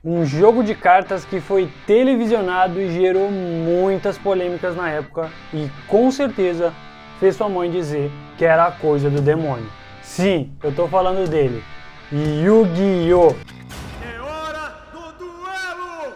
Um jogo de cartas que foi televisionado e gerou muitas polêmicas na época e com certeza fez sua mãe dizer que era a coisa do demônio. Sim, eu tô falando dele, Yu-Gi-Oh! É hora do duelo!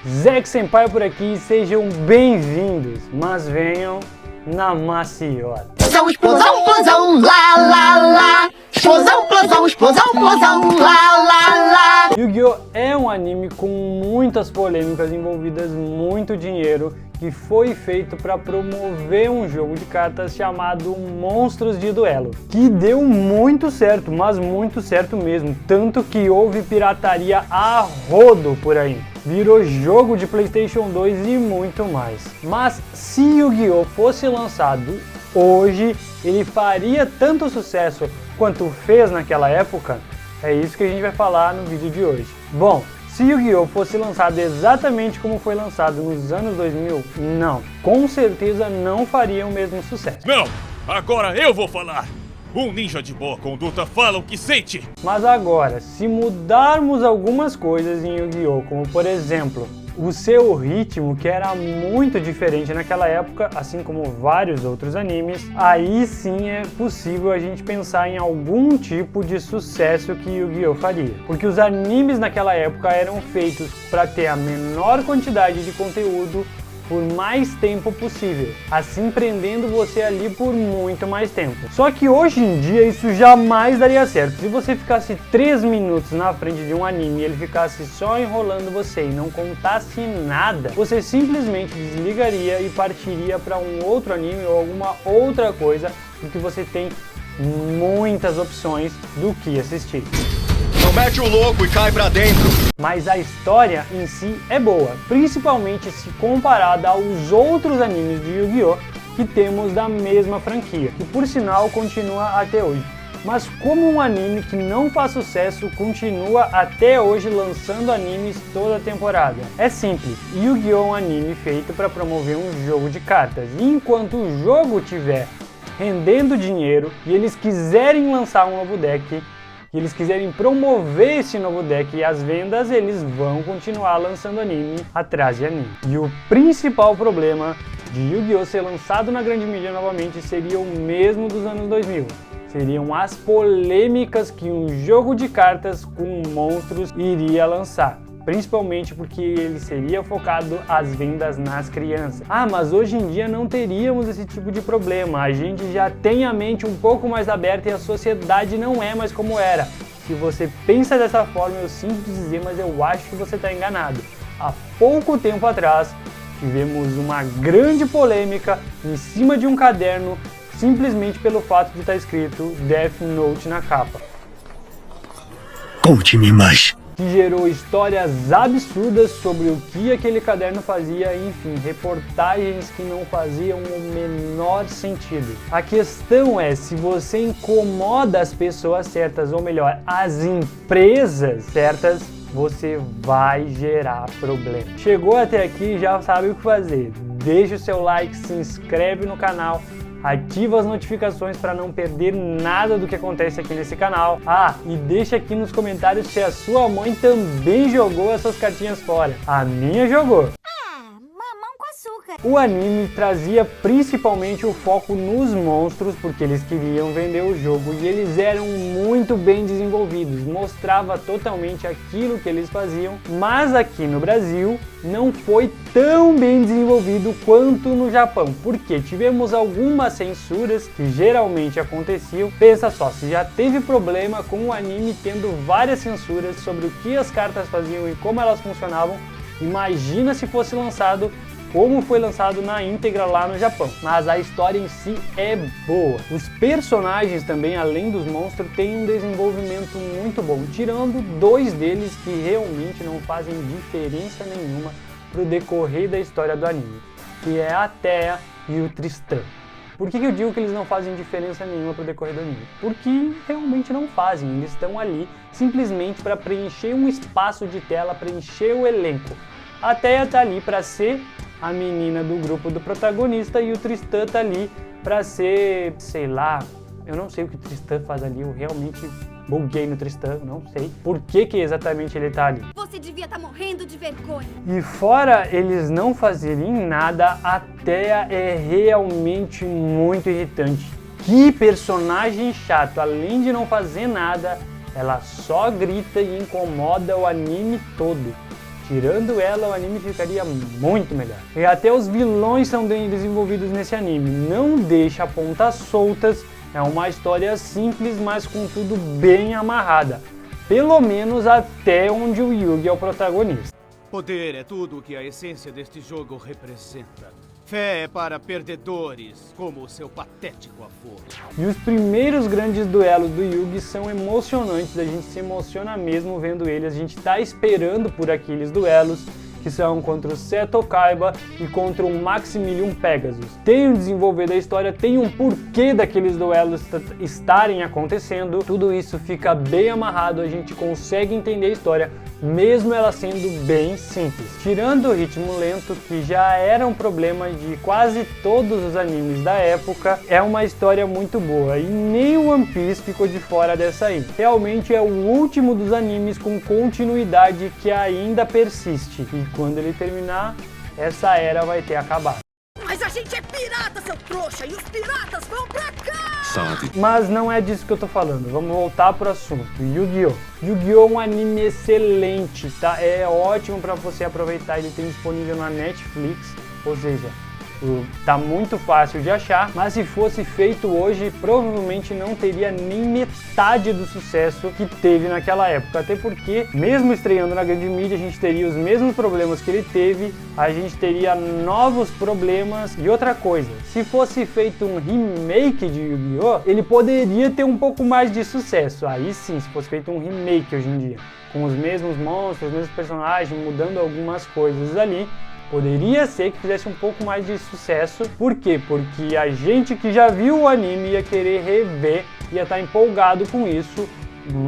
Zek Senpai por aqui, sejam bem-vindos, mas venham na maciota. Explosão, explosão, explosão, lá, lá, lá. Explosão, explosão, explosão, explosão, lá, lá, lá. Yu-Gi-Oh! É um anime com muitas polêmicas envolvidas, muito dinheiro, que foi feito para promover um jogo de cartas chamado Monstros de Duelo, que deu muito certo, mas muito certo mesmo, tanto que houve pirataria a rodo por aí. Virou jogo de PlayStation 2 e muito mais. Mas se Yu-Gi-Oh! Fosse lançado hoje, ele faria tanto sucesso quanto fez naquela época? É isso que a gente vai falar no vídeo de hoje. Bom, se Yu-Gi-Oh! Fosse lançado exatamente como foi lançado nos anos 2000, não, com certeza não faria o mesmo sucesso. Não! Agora eu vou falar! Um ninja de boa conduta fala o que sente! Mas agora, se mudarmos algumas coisas em Yu-Gi-Oh! Como por exemplo, o seu ritmo, que era muito diferente naquela época, assim como vários outros animes, aí sim é possível a gente pensar em algum tipo de sucesso que Yu-Gi-Oh! Faria. Porque os animes naquela época eram feitos para ter a menor quantidade de conteúdo por mais tempo possível, assim prendendo você ali por muito mais tempo. Só que hoje em dia isso jamais daria certo. Se você ficasse 3 minutos na frente de um anime e ele ficasse só enrolando você e não contasse nada, você simplesmente desligaria e partiria para um outro anime ou alguma outra coisa, porque você tem muitas opções do que assistir. Não mete o louco e cai pra dentro. Mas a história em si é boa, principalmente se comparada aos outros animes de Yu-Gi-Oh! Que temos da mesma franquia, que por sinal continua até hoje. Mas como um anime que não faz sucesso continua até hoje lançando animes toda temporada? É simples, Yu-Gi-Oh! É um anime feito para promover um jogo de cartas, e enquanto o jogo estiver rendendo dinheiro e eles quiserem lançar um novo deck, e eles quiserem promover esse novo deck e as vendas, eles vão continuar lançando anime atrás de anime. E o principal problema de Yu-Gi-Oh! Ser lançado na grande mídia novamente seria o mesmo dos anos 2000. Seriam as polêmicas que um jogo de cartas com monstros iria lançar. Principalmente porque ele seria focado às vendas nas crianças. Ah, mas hoje em dia não teríamos esse tipo de problema. A gente já tem a mente um pouco mais aberta e a sociedade não é mais como era. Se você pensa dessa forma, eu sinto dizer, mas eu acho que você está enganado. Há pouco tempo atrás, tivemos uma grande polêmica em cima de um caderno, simplesmente pelo fato de estar escrito Death Note na capa. Conte-me mais. Que gerou histórias absurdas sobre o que aquele caderno fazia, enfim, reportagens que não faziam o menor sentido. A questão é, se você incomoda as pessoas certas, ou melhor, as empresas certas, você vai gerar problema. Chegou até aqui, já sabe o que fazer. Deixa o seu like, se inscreve no canal, ativa as notificações para não perder nada do que acontece aqui nesse canal. Ah, e deixa aqui nos comentários se a sua mãe também jogou essas cartinhas fora. A minha jogou. Mamão com açúcar. O anime trazia principalmente o foco nos monstros, porque eles queriam vender o jogo e eles eram muito bem desenvolvidos, mostrava totalmente aquilo que eles faziam, mas aqui no Brasil não foi tão bem desenvolvido quanto no Japão, porque tivemos algumas censuras que geralmente aconteciam. Pensa só, se já teve problema com o anime tendo várias censuras sobre o que as cartas faziam e como elas funcionavam, imagina se fosse lançado como foi lançado na íntegra lá no Japão. Mas a história em si é boa. Os personagens também, além dos monstros, têm um desenvolvimento muito bom, tirando 2 deles que realmente não fazem diferença nenhuma pro decorrer da história do anime, que é a Thea e o Tristan. Por que eu digo que eles não fazem diferença nenhuma pro decorrer do anime? Porque realmente não fazem, eles estão ali simplesmente para preencher um espaço de tela, preencher o elenco. A Thea tá ali para ser a menina do grupo do protagonista e o Tristan tá ali para ser, sei lá, eu não sei o que o Tristan faz ali, eu realmente buguei no Tristan, não sei por que exatamente ele tá ali. Você devia estar morrendo de vergonha. E fora eles não fazerem nada, a Thea é realmente muito irritante. Que personagem chato, além de não fazer nada, ela só grita e incomoda o anime todo. Tirando ela, o anime ficaria muito melhor. E até os vilões são bem desenvolvidos nesse anime. Não deixa pontas soltas, é uma história simples, mas com tudo bem amarrada. Pelo menos até onde o Yugi é o protagonista. Poder é tudo o que a essência deste jogo representa. Fé é para perdedores, como o seu patético avô. E os primeiros grandes duelos do Yugi são emocionantes, a gente se emociona mesmo vendo eles, a gente tá esperando por aqueles duelos, que são contra o Seto Kaiba e contra o Maximilian Pegasus. Tem um desenvolver da história, tem um porquê daqueles duelos estarem acontecendo, tudo isso fica bem amarrado, a gente consegue entender a história, mesmo ela sendo bem simples. Tirando o ritmo lento, que já era um problema de quase todos os animes da época, é uma história muito boa e nem o One Piece ficou de fora dessa aí. Realmente é o último dos animes com continuidade que ainda persiste. E quando ele terminar, essa era vai ter acabado. Mas a gente é pirata, seu trouxa, e os piratas vão pra cá! Mas não é disso que eu tô falando, vamos voltar pro assunto. Yu-Gi-Oh! Yu-Gi-Oh! É um anime excelente, tá? É ótimo pra você aproveitar, ele tem disponível na Netflix, ou seja, tá muito fácil de achar, mas se fosse feito hoje, provavelmente não teria nem metade do sucesso que teve naquela época, até porque, mesmo estreando na grande mídia, a gente teria os mesmos problemas que ele teve, a gente teria novos problemas, e outra coisa, se fosse feito um remake de Yu-Gi-Oh!, ele poderia ter um pouco mais de sucesso, aí sim, se fosse feito um remake hoje em dia, com os mesmos monstros, os mesmos personagens, mudando algumas coisas ali, poderia ser que fizesse um pouco mais de sucesso. Por quê? Porque a gente que já viu o anime ia querer rever, ia estar empolgado com isso,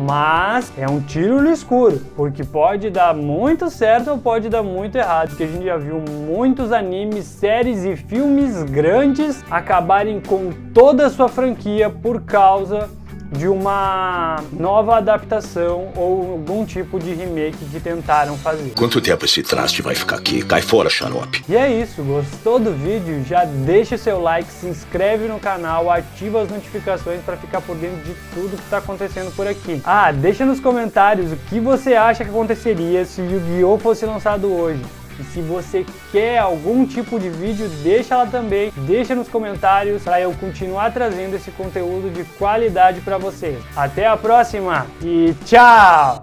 mas é um tiro no escuro, porque pode dar muito certo ou pode dar muito errado, porque a gente já viu muitos animes, séries e filmes grandes acabarem com toda a sua franquia por causa de uma nova adaptação ou algum tipo de remake que tentaram fazer. Quanto tempo esse traste vai ficar aqui? Cai fora, Xarope. E é isso, gostou do vídeo? Já deixa o seu like, se inscreve no canal, ativa as notificações para ficar por dentro de tudo que está acontecendo por aqui. Ah, deixa nos comentários o que você acha que aconteceria se o Yu-Gi-Oh! Fosse lançado hoje. E se você quer algum tipo de vídeo, deixa lá também, deixa nos comentários para eu continuar trazendo esse conteúdo de qualidade para vocês. Até a próxima e tchau!